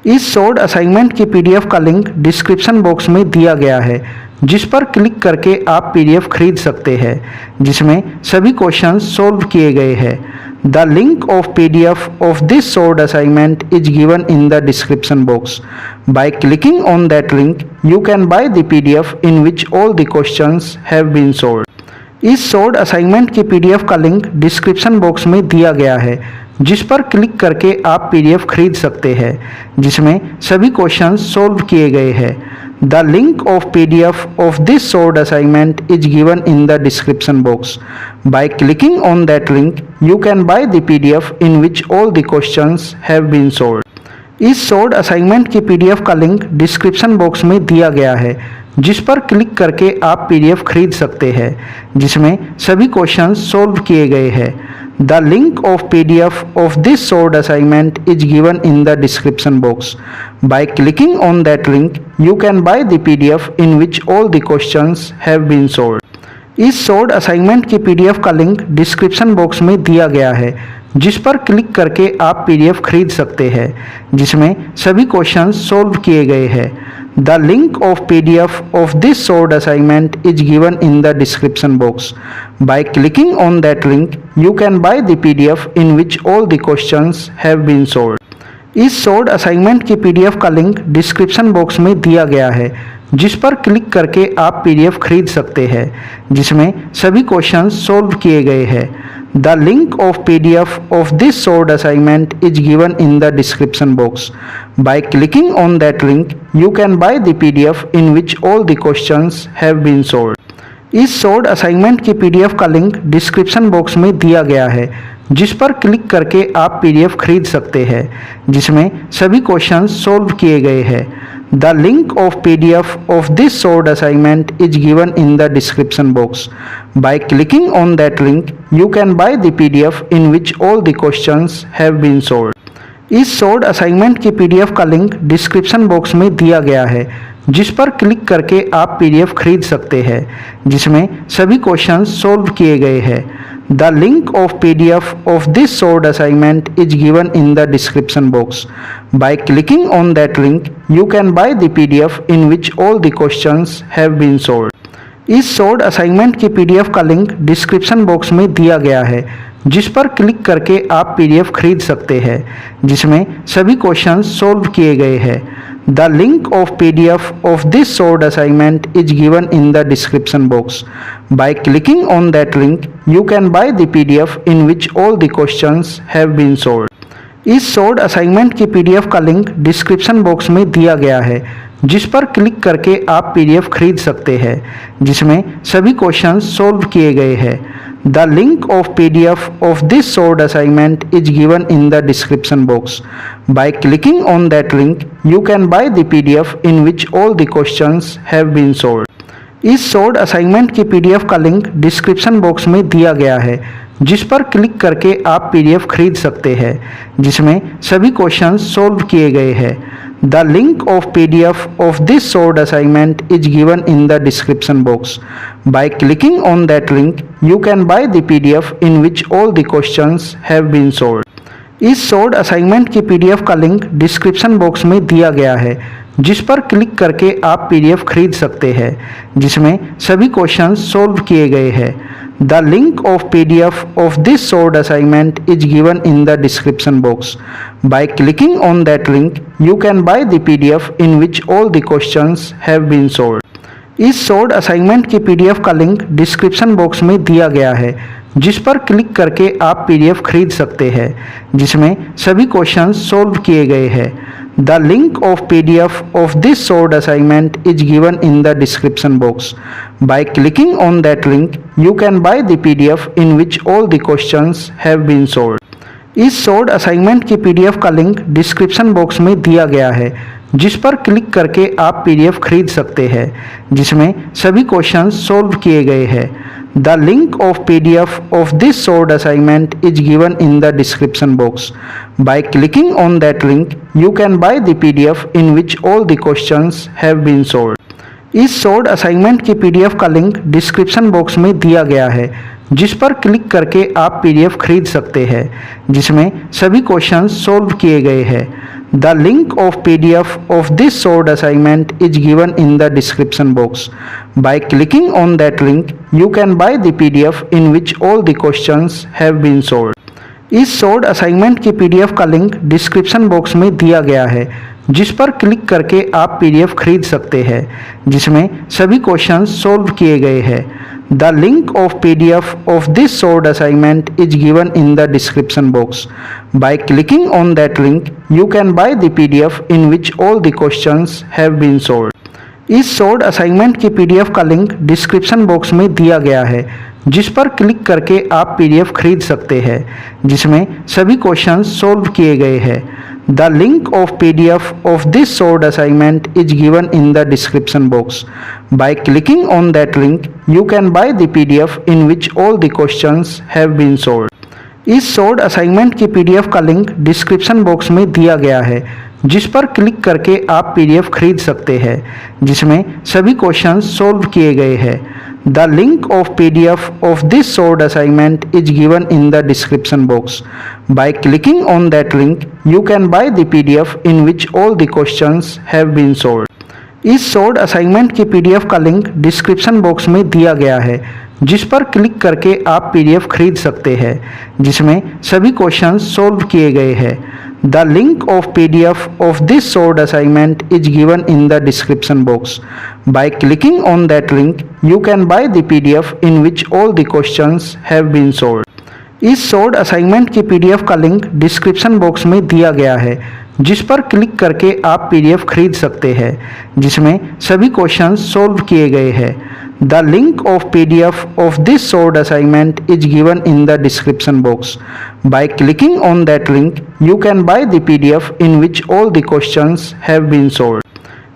इस short assignment की PDF का लिंक डिस्क्रिप्शन बॉक्स में दिया गया है, जिस पर क्लिक करके आप पीडीएफ खरीद सकते हैं, जिसमें सभी क्वेश्चंस सॉल्व किए गए हैं। The link of PDF of this short assignment is given in the description box. By clicking on that link you can buy the PDF in which all the questions have been solved. इस short assignment की PDF का link description box में दिया गया है, जिस पर click करके आप पीडीएफ खरीद सकते हैं, जिसमें सभी क्वेश्चंस सॉल्व किए गए हैं। The link of PDF of this short assignment is given in the description box. By clicking on that link you can buy the PDF in which all the questions have been solved. इस short assignment की PDF का link description box में दिया गया है, जिस पर click करके आप पीडीएफ खरीद सकते हैं, जिसमें सभी क्वेश्चंस सॉल्व किए गए हैं। The link of PDF of this short assignment is given in the description box. By clicking on that link you can buy the PDF in which all the questions have been solved. इस short assignment की PDF का link description box में दिया गया है, जिस पर click करके आप पीडीएफ खरीद सकते हैं, जिसमें सभी क्वेश्चंस सॉल्व किए गए हैं। The link of PDF of this short assignment is given in the description box. By clicking on that link you can buy the PDF in which all the questions have been solved. इस short assignment की PDF का link description box में दिया गया है, जिस पर click करके आप पीडीएफ खरीद सकते हैं, जिसमें सभी क्वेश्चंस सॉल्व किए गए हैं। The link of PDF of this short assignment is given in the description box. By clicking on that link you can buy the PDF in which all the questions have been solved. इस short assignment की PDF का link description box में दिया गया है, जिस पर click करके आप पीडीएफ खरीद सकते हैं, जिसमें सभी क्वेश्चंस सॉल्व किए गए हैं। The link of PDF of this short assignment is given in the description box. By clicking on that link you can buy the PDF in which all the questions have been solved. इस short assignment की PDF का link description box में दिया गया है, जिस पर click करके आप पीडीएफ खरीद सकते हैं, जिसमें सभी क्वेश्चंस सॉल्व किए गए हैं। The link of PDF of this short assignment is given in the description box. By clicking on that link you can buy the PDF in which all the questions have been solved. इस short assignment की PDF का link description box में दिया गया है, जिस पर click करके आप पीडीएफ खरीद सकते हैं, जिसमें सभी क्वेश्चंस सॉल्व किए गए हैं। The link of PDF of this short assignment is given in the description box. By clicking on that link you can buy the PDF in which all the questions have been solved. इस short assignment की PDF का link description box में दिया गया है, जिस पर click करके आप पीडीएफ खरीद सकते हैं, जिसमें सभी क्वेश्चंस सॉल्व किए गए हैं। The link of PDF of this short assignment is given in the description box. By clicking on that link you can buy the PDF in which all the questions have been solved. इस short assignment की PDF का link description box में दिया गया है, जिस पर click करके आप पीडीएफ खरीद सकते हैं, जिसमें सभी क्वेश्चंस सॉल्व किए गए हैं। The link of PDF of this short assignment is given in the description box. By clicking on that link you can buy the PDF in which all the questions have been solved. इस short assignment की PDF का link description box में दिया गया है, जिस पर click करके आप पीडीएफ खरीद सकते हैं, जिसमें सभी क्वेश्चंस सॉल्व किए गए हैं। The link of PDF of this short assignment is given in the description box. By clicking on that link you can buy the PDF in which all the questions have been solved. इस short assignment की PDF का link description box में दिया गया है, जिस पर click करके आप पीडीएफ खरीद सकते हैं, जिसमें सभी क्वेश्चंस सॉल्व किए गए हैं। The link of PDF of this short assignment is given in the description box. By clicking on that link you can buy the PDF in which all the questions have been solved. इस short assignment की PDF का link description box में दिया गया है, जिस पर click करके आप पीडीएफ खरीद सकते हैं, जिसमें सभी क्वेश्चंस सॉल्व किए गए हैं। The link of PDF of this short assignment is given in the description box. By clicking on that link you can buy the PDF in which all the questions have been solved. इस short assignment की PDF का link description box में दिया गया है, जिस पर click करके आप पीडीएफ खरीद सकते हैं, जिसमें सभी क्वेश्चंस सॉल्व किए गए हैं। The link of PDF of this solved assignment is given in the description box. By clicking on that link, you can buy the PDF in which all the questions have been solved. इस solved assignment की PDF का link description box में दिया गया है, जिस पर click करके आप पीडीएफ खरीद सकते हैं, जिसमें सभी क्वेश्चंस सोल्व किए गए हैं। The link of PDF of this solved assignment is given in the description box. By clicking on that link, you can buy the PDF in which all the questions have been solved. इस solved assignment की PDF का link description box में दिया गया है, जिस पर click करके आप पीडीएफ खरीद सकते हैं, जिसमें सभी क्वेश्चंस सोल्व किए गए हैं। The link of PDF of this solved assignment is given in the description box. By clicking on that link, you can buy the PDF in which all the questions have been solved. इस solved assignment की PDF का link description box में दिया गया है, जिस पर click करके आप पीडीएफ खरीद सकते हैं, जिसमें सभी क्वेश्चंस सोल्व किए गए हैं। The link of PDF of this solved assignment is given in the description box. By clicking on that link, you can buy the PDF in which all the questions have been solved. इस solved assignment की PDF का link description box में दिया गया है, जिस पर click करके आप पीडीएफ खरीद सकते हैं, जिसमें सभी क्वेश्चंस सोल्व किए गए हैं। The link of PDF of this solved assignment is given in the description box. By clicking on that link, you can buy the PDF in which all the questions have been solved. इस solved assignment की PDF का link description box में दिया गया है, जिस पर click करके आप पीडीएफ खरीद सकते हैं, जिसमें सभी क्वेश्चंस सोल्व किए गए हैं। The link of PDF of this solved assignment is given in the description box. By clicking on that link, you can buy the PDF in which all the questions have been solved.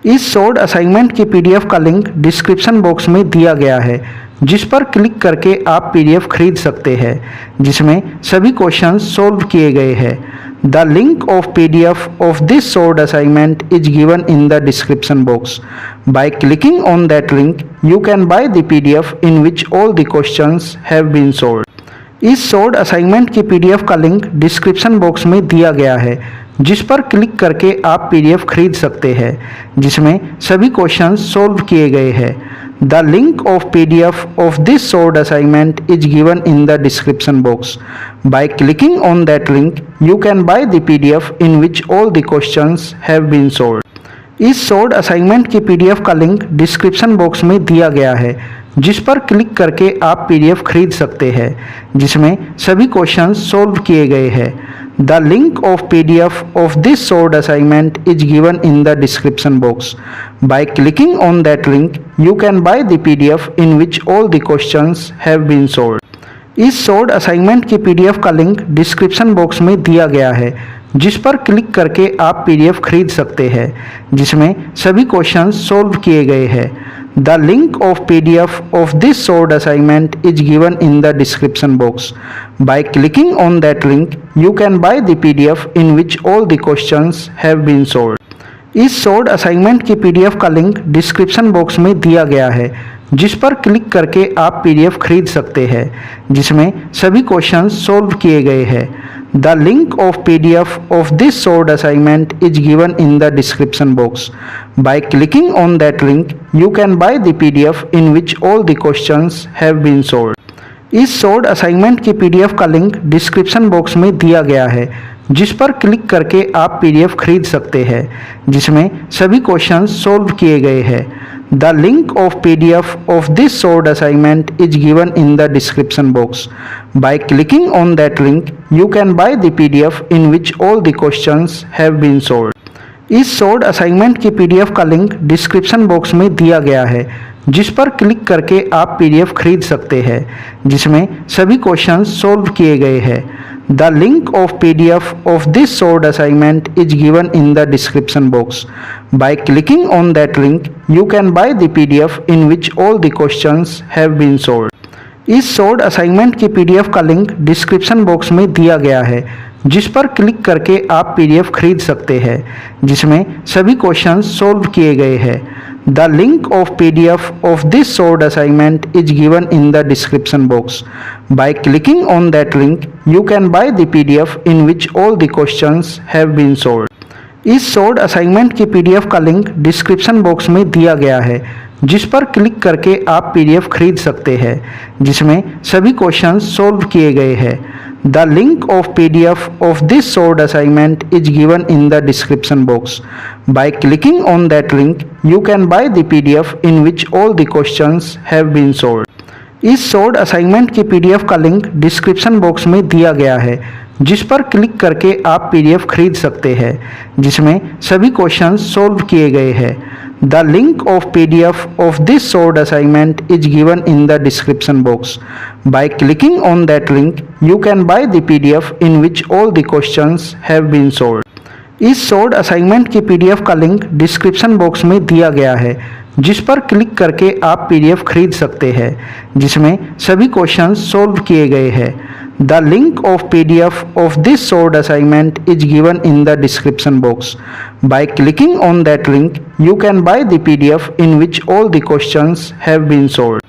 इस solved assignment की PDF का link description box में दिया गया है, जिस पर click करके आप पीडीएफ खरीद सकते हैं, जिसमें सभी क्वेश्चंस सोल्व किए गए हैं। The link of PDF of this solved assignment is given in the description box. By clicking on that link, you can buy the PDF in which all the questions have been solved. इस solved assignment की PDF का link description box में दिया गया है, जिस पर click करके आप पीडीएफ खरीद सकते हैं, जिसमें सभी क्वेश्चंस सोल्व किए गए हैं। The link of PDF of this solved assignment is given in the description box. By clicking on that link, you can buy the PDF in which all the questions have been solved. इस solved assignment की PDF का link description box में दिया गया है, जिस पर click करके आप पीडीएफ खरीद सकते हैं, जिसमें सभी क्वेश्चंस सोल्व किए गए हैं। The link of PDF of this solved assignment is given in the description box. By clicking on that link, you can buy the PDF in which all the questions have been solved. इस solved assignment की PDF का link description box में दिया गया है, जिस पर click करके आप पीडीएफ खरीद सकते हैं, जिसमें सभी क्वेश्चंस सोल्व किए गए हैं। The link of PDF of this solved assignment is given in the description box. By clicking on that link, you can buy the PDF in which all the questions have been solved. इस solved assignment की PDF का link description box में दिया गया है, जिस पर click करके आप पीडीएफ खरीद सकते हैं, जिसमें सभी क्वेश्चंस सोल्व किए गए हैं। The link of PDF of this solved assignment is given in the description box. By clicking on that link, you can buy the PDF in which all the questions have been solved. इस solved assignment की PDF का link description box में दिया गया है, जिस पर click करके आप पीडीएफ खरीद सकते हैं, जिसमें सभी क्वेश्चंस सोल्व किए गए हैं। The link of PDF of this solved assignment is given in the description box. By clicking on that link, you can buy the PDF in which all the questions have been solved. इस solved assignment की PDF का link description box में दिया गया है, जिस पर click करके आप पीडीएफ खरीद सकते हैं, जिसमें सभी क्वेश्चंस सोल्व किए गए हैं। The link of PDF of this solved assignment is given in the description box. By clicking on that link, you can buy the PDF in which all the questions have been solved. इस solved assignment की PDF का link description box में दिया गया है, जिस पर click करके आप पीडीएफ खरीद सकते हैं, जिसमें सभी क्वेश्चंस सोल्व किए गए हैं। The link of PDF of this solved assignment is given in the description box. By clicking on that link, you can buy the PDF in which all the questions have been solved. इस short assignment की PDF का link description box में दिया गया है, जिस पर click करके आप पीडीएफ खरीद सकते हैं, जिसमें सभी क्वेश्चंस सॉल्व किए गए हैं। The link of PDF of this short assignment is given in the description box. By clicking on that link you can buy the PDF in which all the questions have been solved. इस short assignment की PDF का link description box में दिया गया है, जिस पर click करके आप पीडीएफ खरीद सकते हैं, जिसमें सभी क्वेश्चंस सॉल्व किए गए हैं। The link of PDF of this short assignment is given in the description box. By clicking on that link you can buy the PDF in which all the questions have been solved. इस short assignment की PDF का link description box में दिया गया है, जिस पर click करके आप पीडीएफ खरीद सकते हैं, जिसमें सभी क्वेश्चंस सॉल्व किए गए हैं। The link of PDF of this short assignment is given in the description box. By clicking on that link you can buy the PDF in which all the questions have been solved.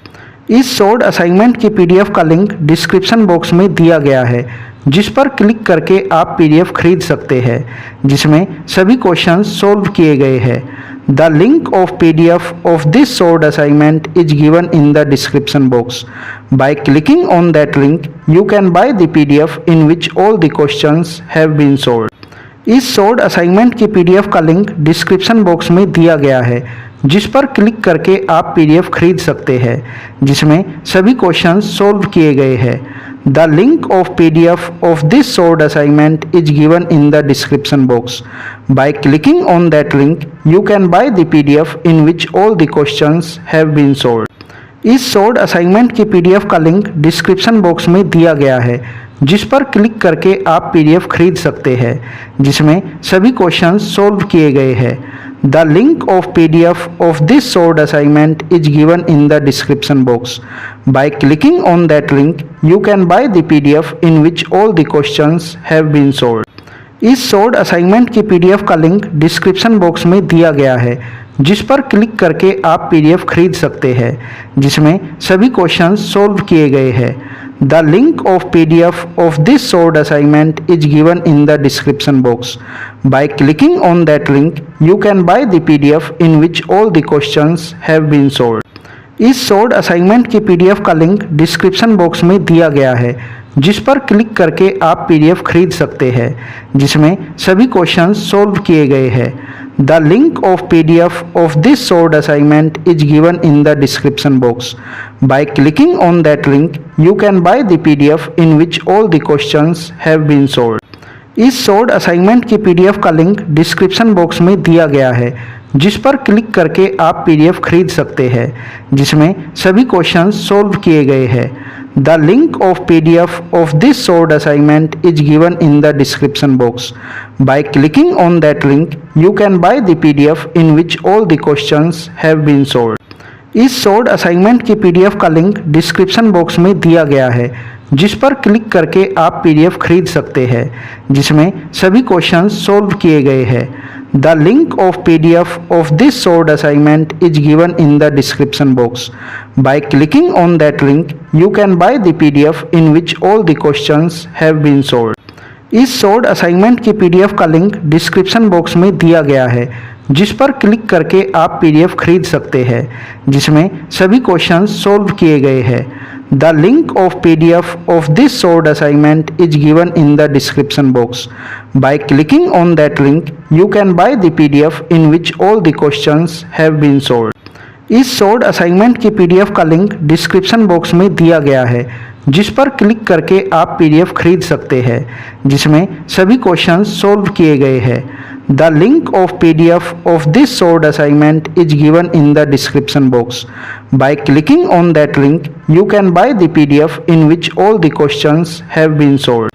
इस short assignment की PDF का link description box में दिया गया है, जिस पर click करके आप पीडीएफ खरीद सकते हैं, जिसमें सभी क्वेश्चंस सॉल्व किए गए हैं। The link of PDF of this short assignment is given in the description box. By clicking on that link, you can buy the PDF in which all the questions have been solved. इस short assignment की PDF का link description box में दिया गया है, जिस पर click करके आप पीडीएफ खरीद सकते हैं, जिसमें सभी क्वेश्चंस सॉल्व किए गए हैं। The link of PDF of this short assignment is given in the description box. By clicking on that link, you can buy the PDF in which all the questions have been solved. इस short assignment की PDF का link description box में दिया गया है, जिस पर click करके आप पीडीएफ खरीद सकते हैं, जिसमें सभी क्वेश्चंस सॉल्व किए गए हैं। The link of PDF of this short assignment is given in the description box. By clicking on that link, you can buy the PDF in which all the questions have been solved. इस short assignment की PDF का link description box में दिया गया है, जिस पर click करके आप पीडीएफ खरीद सकते हैं, जिसमें सभी क्वेश्चंस सॉल्व किए गए हैं। The link of PDF of this short assignment is given in the description box. By clicking on that link, you can buy the PDF in which all the questions have been solved. इस short assignment की PDF का link description box में दिया गया है, जिस पर click करके आप पीडीएफ खरीद सकते हैं, जिसमें सभी क्वेश्चंस सॉल्व किए गए हैं। The link of PDF of this short assignment is given in the description box. By clicking on that link, you can buy the PDF in which all the questions have been solved. इस short assignment की PDF का link description box में दिया गया है, जिस पर click करके आप पीडीएफ खरीद सकते हैं, जिसमें सभी क्वेश्चंस सॉल्व किए गए हैं। The link of PDF of this short assignment is given in the description box. By clicking on that link, you can buy the PDF in which all the questions have been solved. इस short assignment की PDF का link description box में दिया गया है, जिस पर click करके आप पीडीएफ खरीद सकते हैं, जिसमें सभी क्वेश्चंस सॉल्व किए गए हैं। The link of PDF of this short assignment is given in the description box. By clicking on that link, you can buy the PDF in which all the questions have been solved. इस short assignment की PDF का link description box में दिया गया है, जिस पर click करके आप पीडीएफ खरीद सकते हैं, जिसमें सभी क्वेश्चंस सॉल्व किए गए हैं। The link of PDF of this short assignment is given in the description box. By clicking on that link, you can buy the PDF in which all the questions have been solved. इस short assignment की PDF का link description box में दिया गया है, जिस पर click करके आप पीडीएफ खरीद सकते हैं, जिसमें सभी क्वेश्चंस सॉल्व किए गए हैं। The link of PDF of this short assignment is given in the description box. By clicking on that link, you can buy the PDF in which all the questions have been solved.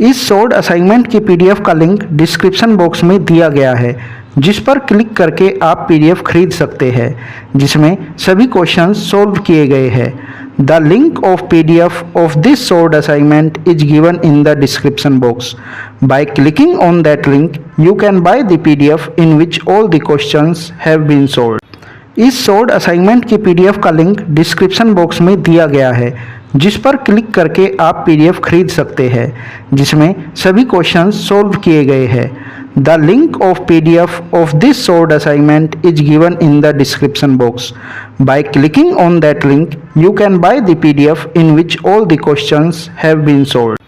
इस short assignment की PDF का link description box में दिया गया है, जिस पर click करके आप पीडीएफ खरीद सकते हैं, जिसमें सभी क्वेश्चंस सॉल्व किए गए हैं। The link of PDF of this short assignment is given in the description box. By clicking on that link, you can buy the PDF in which all the questions have been solved. इस short assignment की PDF का link description box में दिया गया है, जिस पर click करके आप पीडीएफ खरीद सकते हैं, जिसमें सभी क्वेश्चंस सॉल्व किए गए हैं। The link of PDF of this solved assignment is given in the description box. By clicking on that link, you can buy the PDF in which all the questions have been solved.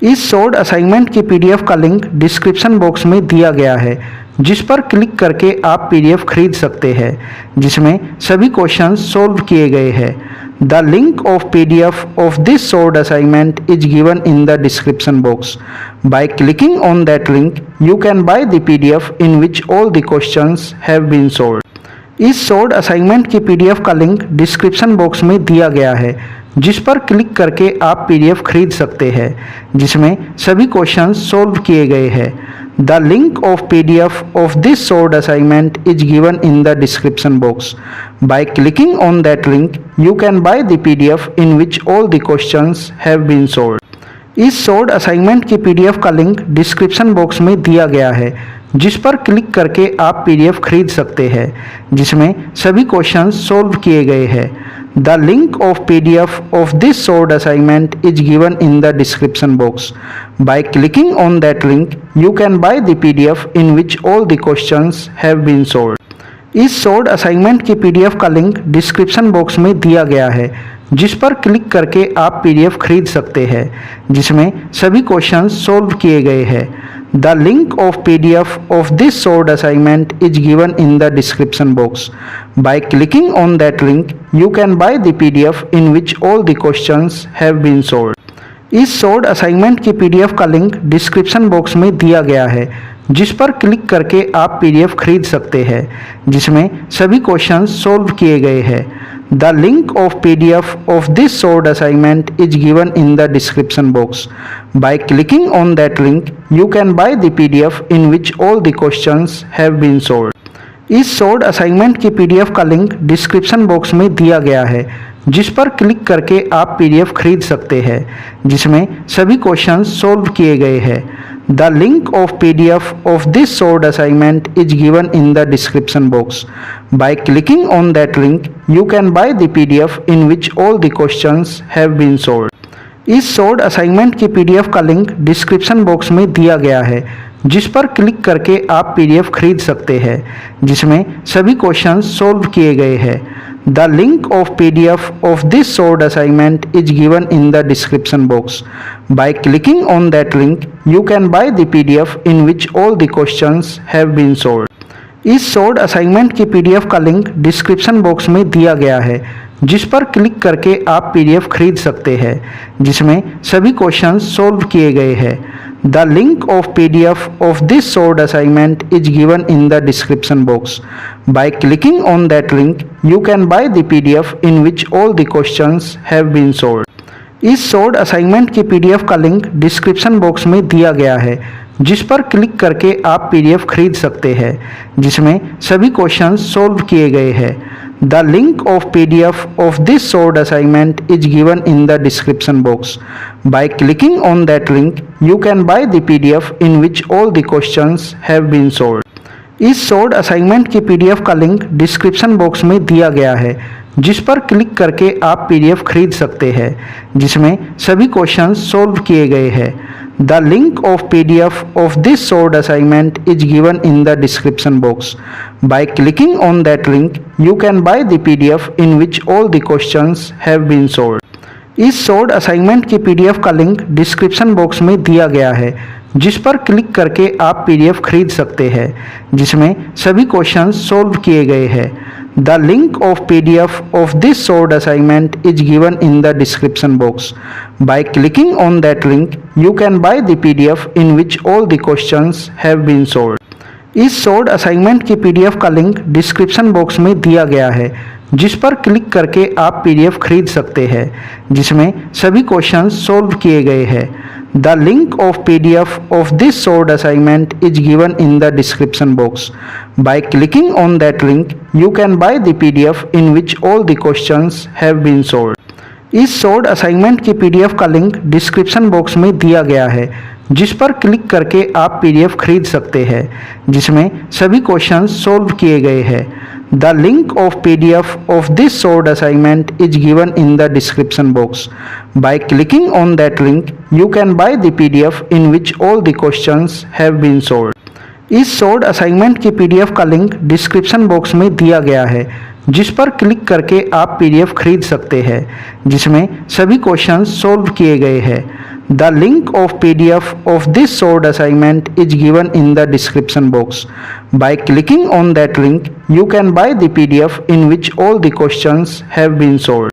इस solved assignment की PDF का link description box में दिया गया है, जिस पर click करके आप PDF खरीद सकते हैं, जिसमें सभी क्वेश्चंस सॉल्व किए गए हैं. The link of PDF of this solved assignment is given in the description box. By clicking on that link, you can buy the PDF in which all the questions have been solved. इस solved assignment की PDF का link description box में दिया गया है, जिस पर click करके आप PDF खरीद सकते हैं, जिसमें सभी क्वेश्चंस सॉल्व किए गए हैं. The link of PDF of this solved assignment is given in the description box. By clicking on that link, you can buy the PDF in which all the questions have been solved. इस solved assignment की PDF का link description box में दिया गया है, जिस पर click करके आप PDF खरीद सकते हैं, जिसमें सभी क्वेश्चंस सॉल्व किए गए हैं. The link of PDF of this solved assignment is given in the description box. By clicking on that link, you can buy the PDF in which all the questions have been solved. इस solved assignment की PDF का link description box में दिया गया है, जिस पर click करके आप PDF खरीद सकते हैं, जिसमें सभी क्वेश्चंस सॉल्व किए गए हैं. The link of PDF of this solved assignment is given in the description box. By clicking on that link, you can buy the PDF in which all the questions have been solved. इस solved assignment की PDF का link description box में दिया गया है, जिस पर click करके आप PDF खरीद सकते हैं, जिसमें सभी क्वेश्चंस सॉल्व किए गए हैं. The link of PDF of this solved assignment is given in the description box. By clicking on that link, you can buy the PDF in which all the questions have been solved. इस solved assignment की PDF का link description box में दिया गया है, जिस पर click करके आप PDF खरीद सकते हैं, जिसमें सभी क्वेश्चंस सॉल्व किए गए हैं. The link of PDF of this solved assignment is given in the description box. By clicking on that link, you can buy the PDF in which all the questions have been solved. इस solved assignment की PDF का link description box में दिया गया है, जिस पर click करके आप PDF खरीद सकते हैं, जिसमें सभी क्वेश्चंस सॉल्व किए गए हैं. The link of PDF of this solved assignment is given in the description box. By clicking on that link, you can buy the PDF in which all the questions have been solved. इस solved assignment की PDF का link description box में दिया गया है, जिस पर click करके आप PDF खरीद सकते हैं, जिसमें सभी क्वेश्चंस सॉल्व किए गए हैं. The link of PDF of this solved assignment is given in the description box. By clicking on that link, you can buy the PDF in which all the questions have been solved. इस solved assignment की PDF का link description box में दिया गया है, जिस पर click करके आप PDF खरीद सकते हैं, जिसमें सभी क्वेश्चंस सॉल्व किए गए हैं. The link of PDF of this solved assignment is given in the description box. By clicking on that link, you can buy the PDF in which all the questions have been solved. इस solved assignment की PDF का link description box में दिया गया है, जिस पर click करके आप PDF खरीद सकते हैं, जिसमें सभी क्वेश्चंस सॉल्व किए गए हैं. The link of PDF of this solved assignment is given in the description box. By clicking on that link, you can buy the PDF in which all the questions have been solved. इस solved assignment की PDF का link description box में दिया गया है, जिस पर click करके आप PDF खरीद सकते हैं, जिसमें सभी क्वेश्चंस सॉल्व किए गए हैं. The link of PDF of this solved assignment is given in the description box. By clicking on that link, you can buy the PDF in which all the questions have been solved. इस solved assignment की PDF का link description box में दिया गया है, जिस पर click करके आप PDF खरीद सकते हैं, जिसमें सभी क्वेश्चंस सॉल्व किए गए हैं. The link of PDF of this solved assignment is given in the description box. By clicking on that link, you can buy the PDF in which all the questions have been solved. इस solved assignment की PDF का link description box में दिया गया है, जिस पर click करके आप PDF खरीद सकते हैं, जिसमें सभी क्वेश्चंस सॉल्व किए गए हैं. The link of PDF of this solved assignment is given in the description box. By clicking on that link, you can buy the PDF in which all the questions have been solved. इस short assignment की PDF का link description box में दिया गया है, जिस पर click करके आप पीडीएफ खरीद सकते हैं, जिसमें सभी क्वेश्चंस सॉल्व किए गए हैं। The link of PDF of this short assignment is given in the description box. By clicking on that link you can buy the PDF in which all the questions have been solved.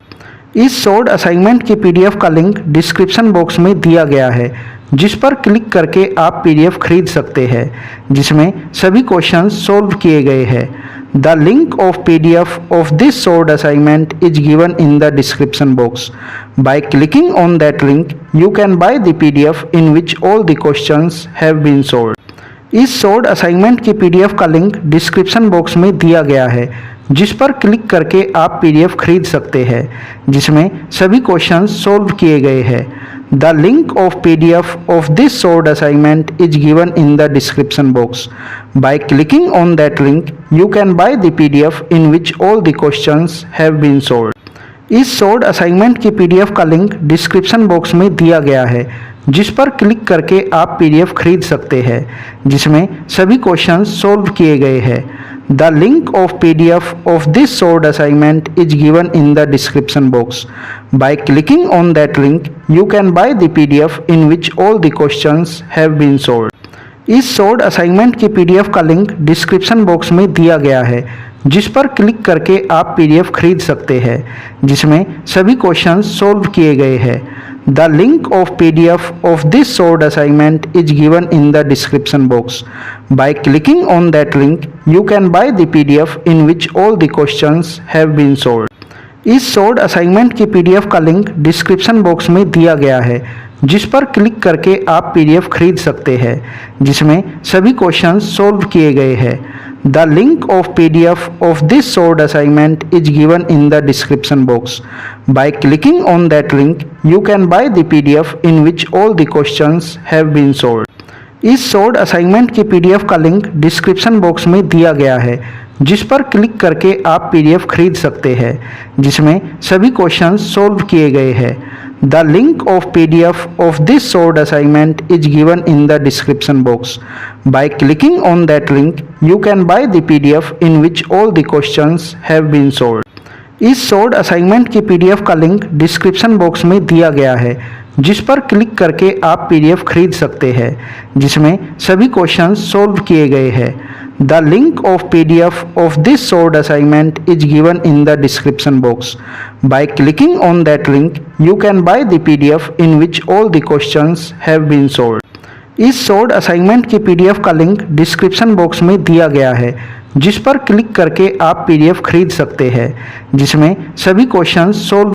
इस short assignment की PDF का link description box में दिया गया है, जिस पर click करके आप पीडीएफ खरीद सकते हैं, जिसमें सभी क्वेश्चंस सॉल्व किए गए हैं। The link of PDF of this short assignment is given in the description box. By clicking on that link you can buy the PDF in which all the questions have been solved. इस short assignment की PDF का link description box में दिया गया है, जिस पर click करके आप पीडीएफ खरीद सकते हैं, जिसमें सभी क्वेश्चंस सॉल्व किए गए हैं। The link of PDF of this short assignment is given in the description box. By clicking on that link you can buy the PDF in which all the questions have been solved. इस short assignment की PDF का link description box में दिया गया है, जिस पर click करके आप पीडीएफ खरीद सकते हैं, जिसमें सभी क्वेश्चंस सॉल्व किए गए हैं। The link of PDF of this short assignment is given in the description box. By clicking on that link you can buy the PDF in which all the questions have been solved. इस short assignment की PDF का link description box में दिया गया है, जिस पर click करके आप पीडीएफ खरीद सकते हैं, जिसमें सभी क्वेश्चंस सॉल्व किए गए हैं। The link of PDF of this short assignment is given in the description box. By clicking on that link you can buy the PDF in which all the questions have been solved. इस short assignment की PDF का link description box में दिया गया है, जिस पर click करके आप पीडीएफ खरीद सकते हैं, जिसमें सभी क्वेश्चंस सॉल्व किए गए हैं। The link of PDF of this short assignment is given in the description box. By clicking on that link you can buy the PDF in which all the questions have been solved. इस short assignment की PDF का link description box में दिया गया है, जिस पर click करके आप पीडीएफ खरीद सकते हैं, जिसमें सभी क्वेश्चंस सॉल्व किए गए हैं। The link of PDF of this short assignment is given in the description box. By clicking on that link you can buy the PDF in which all the questions have been solved. इस short assignment की PDF का link description box में दिया गया है, जिस पर click करके आप पीडीएफ खरीद सकते हैं, जिसमें सभी क्वेश्चंस सॉल्व किए गए हैं। The link of PDF of this short assignment is given in the description box. By clicking on that link you can buy the PDF in which all the questions have been solved. इस short assignment की PDF का link description box में दिया गया है, जिस पर click करके आप पीडीएफ खरीद सकते हैं, जिसमें सभी क्वेश्चंस सॉल्व